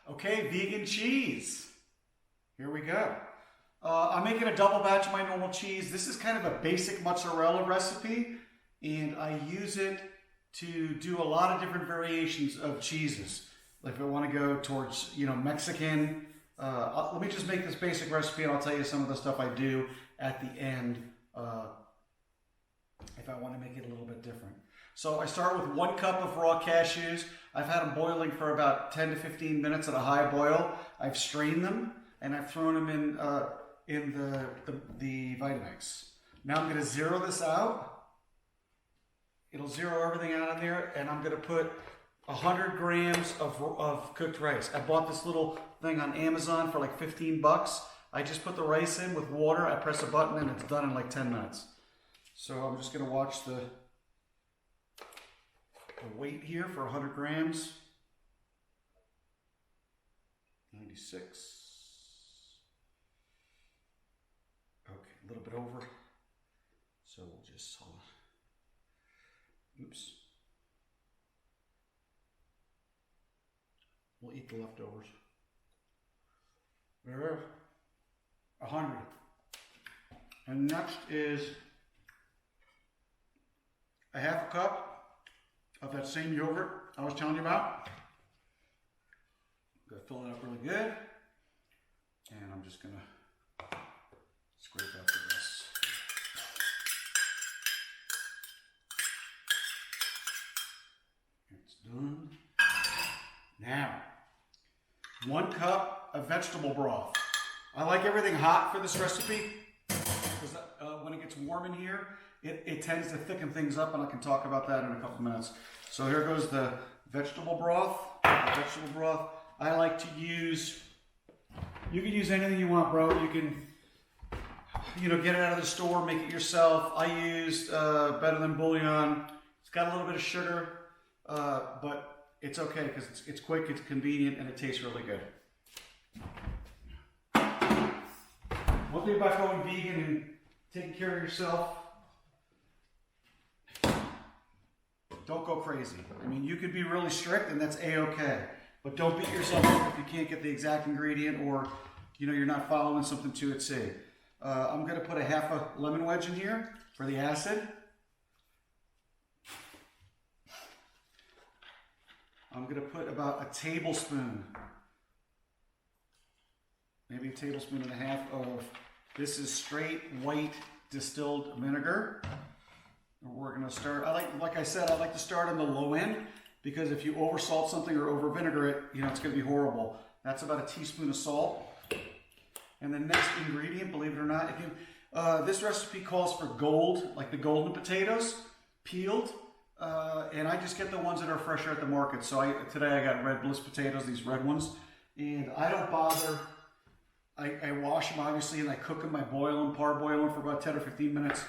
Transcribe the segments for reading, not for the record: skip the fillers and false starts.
Okay, vegan cheese. Here we go. I'm making a double batch of my normal cheese. This is kind of a basic mozzarella recipe, and I use it to do a lot of different variations of cheeses. Like if I want to go towards, Mexican. Let me just make this basic recipe, and I'll tell you some of the stuff I do at the end if I want to make it a little bit different. So I start with 1 cup of raw cashews. I've had them boiling for about 10 to 15 minutes at a high boil. I've strained them and I've thrown them in the Vitamix. Now I'm going to zero this out. It'll zero everything out in there, and I'm going to put 100 grams of cooked rice. I bought this little thing on Amazon for like 15 bucks. I just put the rice in with water. I press a button and it's done in like 10 minutes. So I'm just going to watch the weight here for 100 grams. 96. Okay, a little bit over. So we'll just hold on. Oops. We'll eat the leftovers. There, 100. And next is a half a cup of that same yogurt I was telling you about. I'm gonna fill it up really good. And I'm just gonna scrape out the rest. It's done. Now, 1 cup of vegetable broth. I like everything hot for this recipe because when it gets warm in here, it tends to thicken things up, and I can talk about that in a couple minutes. So here goes the vegetable broth. I like to use, you can use anything you want, bro. You can, get it out of the store, make it yourself. I used Better Than Bouillon. It's got a little bit of sugar, but it's okay because it's quick, it's convenient, and it tastes really good. One thing about going vegan and taking care of yourself, don't go crazy. I mean, you could be really strict and that's A-okay, but don't beat yourself up if you can't get the exact ingredient or, you're not following something to its C. I'm gonna put a half a lemon wedge in here for the acid. I'm gonna put about a tablespoon, maybe a tablespoon and a half of, this is straight white distilled vinegar. We're gonna start, like I said, I like to start on the low end because if you over salt something or over vinegar it, it's gonna be horrible. That's about a teaspoon of salt. And the next ingredient, believe it or not, this recipe calls for gold, like the golden potatoes, peeled. And I just get the ones that are fresher at the market. So today I got Red Bliss potatoes, these red ones. And I don't bother, I wash them obviously and I cook them, I boil them, parboil them for about 10 or 15 minutes.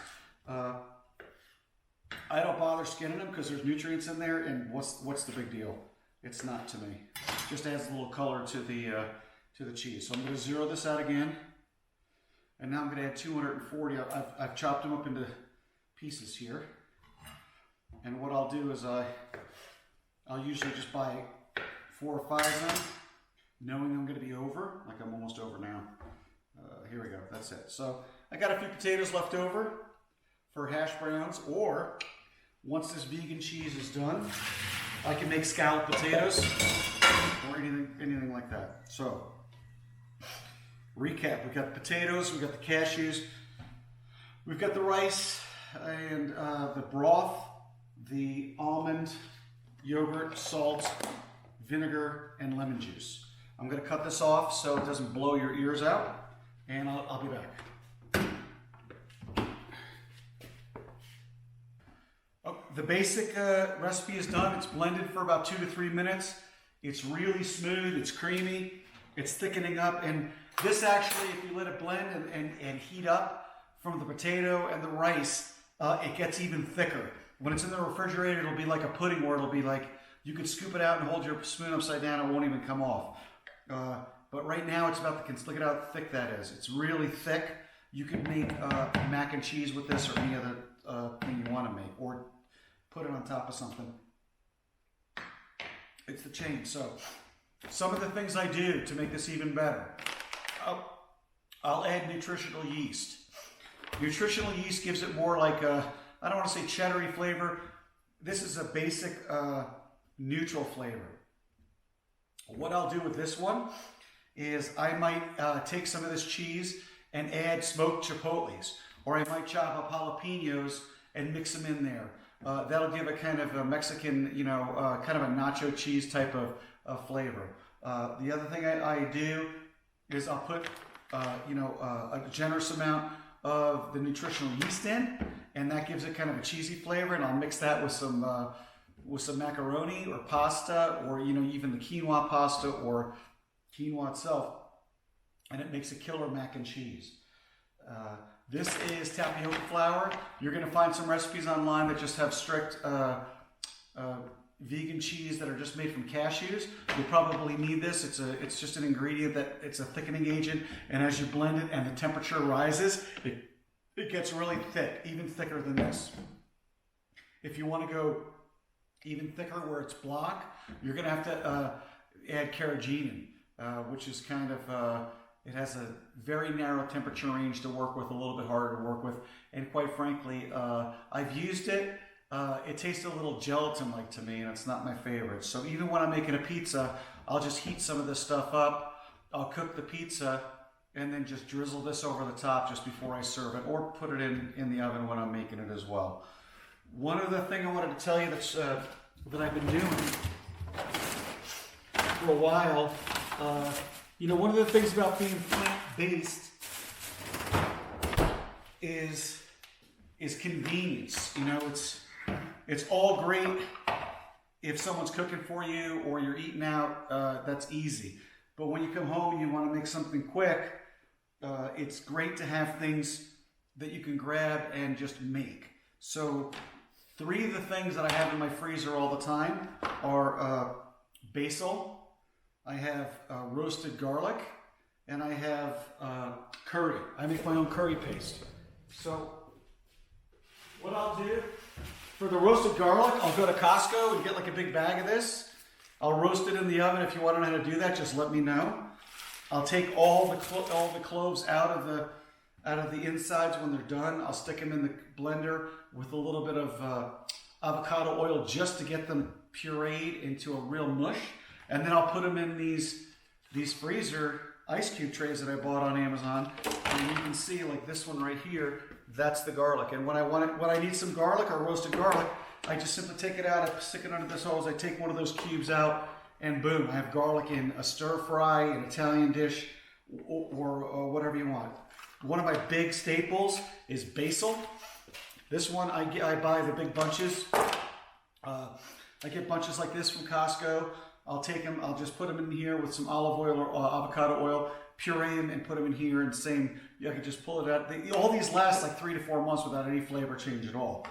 I don't bother skinning them because there's nutrients in there, and what's the big deal? It's not to me. It just adds a little color to the cheese. So I'm going to zero this out again, and now I'm going to add 240. I've chopped them up into pieces here, and what I'll do is I'll usually just buy 4 or 5 of them, knowing I'm going to be over. Like I'm almost over now. Here we go. That's it. So I got a few potatoes left over for hash browns, or once this vegan cheese is done, I can make scalloped potatoes or anything like that. So, recap, we've got the potatoes, we've got the cashews, we've got the rice and the broth, the almond, yogurt, salt, vinegar, and lemon juice. I'm gonna cut this off so it doesn't blow your ears out, and I'll be back. The basic recipe is done. It's blended for about 2 to 3 minutes. It's really smooth, it's creamy, it's thickening up. And this actually, if you let it blend and heat up from the potato and the rice, it gets even thicker. When it's in the refrigerator, it'll be like a pudding, or it'll be like, you could scoop it out and hold your spoon upside down, it won't even come off. But right now it's about look at how thick that is. It's really thick. You could make mac and cheese with this or any other thing you want to make, or put it on top of something. It's the change. So some of the things I do to make this even better. I'll add nutritional yeast. Nutritional yeast gives it more like a, I don't want to say cheddary flavor. This is a basic neutral flavor. What I'll do with this one is I might take some of this cheese and add smoked chipotles, or I might chop up jalapenos and mix them in there. That'll give a kind of a Mexican, you know, kind of a nacho cheese type of flavor. The other thing I do is I'll put, you know, a generous amount of the nutritional yeast in, and that gives it kind of a cheesy flavor. And I'll mix that with some macaroni or pasta, or you know, even the quinoa pasta or quinoa itself, and it makes a killer mac and cheese. This is tapioca flour. You're going to find some recipes online that just have strict vegan cheese that are just made from cashews. You'll probably need this. It's just an ingredient that it's a thickening agent, and as you blend it and the temperature rises, it gets really thick, even thicker than this. If you want to go even thicker where it's block, you're going to have to add carrageenan, which is kind of it has a very narrow temperature range to work with, a little bit harder to work with, and quite frankly, I've used it. It tastes a little gelatin-like to me, and it's not my favorite. So even when I'm making a pizza, I'll just heat some of this stuff up. I'll cook the pizza, and then just drizzle this over the top just before I serve it, or put it in the oven when I'm making it as well. One other thing I wanted to tell you that's that I've been doing for a while. You know, one of the things about being plant-based is convenience. You know, it's all great if someone's cooking for you or you're eating out. That's easy. But when you come home and you want to make something quick, it's great to have things that you can grab and just make. So 3 of the things that I have in my freezer all the time are basil, I have roasted garlic, and I have curry. I make my own curry paste. So what I'll do for the roasted garlic, I'll go to Costco and get like a big bag of this. I'll roast it in the oven. If you want to know how to do that, just let me know. I'll take all the cloves out of the insides when they're done. I'll stick them in the blender with a little bit of avocado oil just to get them pureed into a real mush. And then I'll put them in these freezer ice cube trays that I bought on Amazon. And you can see, like this one right here, that's the garlic. And when I need some garlic or roasted garlic, I just simply take it out, I stick it under this hose, I take one of those cubes out, and boom, I have garlic in a stir fry, an Italian dish, or whatever you want. One of my big staples is basil. This one, I buy the big bunches. I get bunches like this from Costco. I'll take them, I'll just put them in here with some olive oil or avocado oil, puree them and put them in here, and same, you can just pull it out. All these last like 3 to 4 months without any flavor change at all.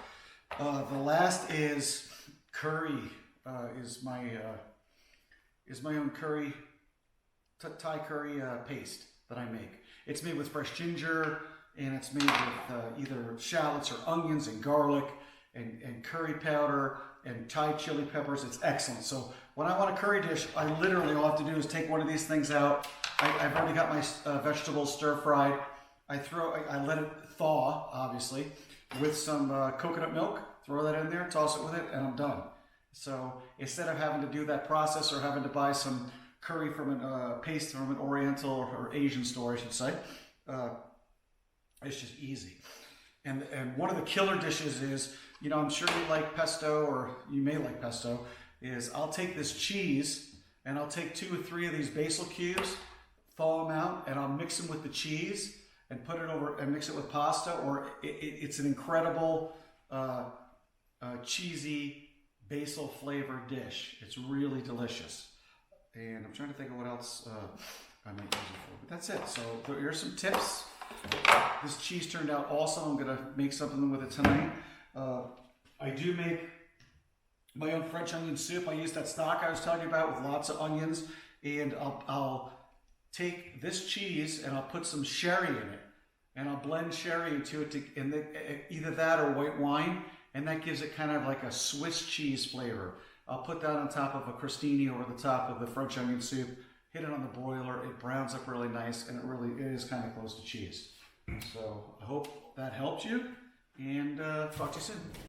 The last is curry, is my own curry, Thai curry paste that I make. It's made with fresh ginger, and it's made with either shallots or onions and garlic and curry powder and Thai chili peppers. It's excellent. So when I want a curry dish, I literally, all I have to do is take one of these things out. I've already got my vegetables stir fried. I let it thaw, obviously, with some coconut milk. Throw that in there, toss it with it, and I'm done. So instead of having to do that process or having to buy some curry from a paste from an Oriental or Asian store, I should say, it's just easy. And one of the killer dishes is, you know, I'm sure you like pesto, or you may like pesto, is I'll take this cheese and I'll take 2 or 3 of these basil cubes, thaw them out, and I'll mix them with the cheese and put it over and mix it with pasta, or it's an incredible cheesy basil flavored dish. It's really delicious. And I'm trying to think of what else I might use it for, but that's it. So here's some tips. This cheese turned out awesome. I'm gonna make something with it tonight. I do make my own French onion soup. I use that stock I was telling you about with lots of onions, and I'll take this cheese and I'll put some sherry in it, and I'll blend sherry into it, either that or white wine, and that gives it kind of like a Swiss cheese flavor. I'll put that on top of a crostini over the top of the French onion soup, hit it on the broiler, it browns up really nice, and it is kind of close to cheese. So I hope that helped you, and talk to you soon.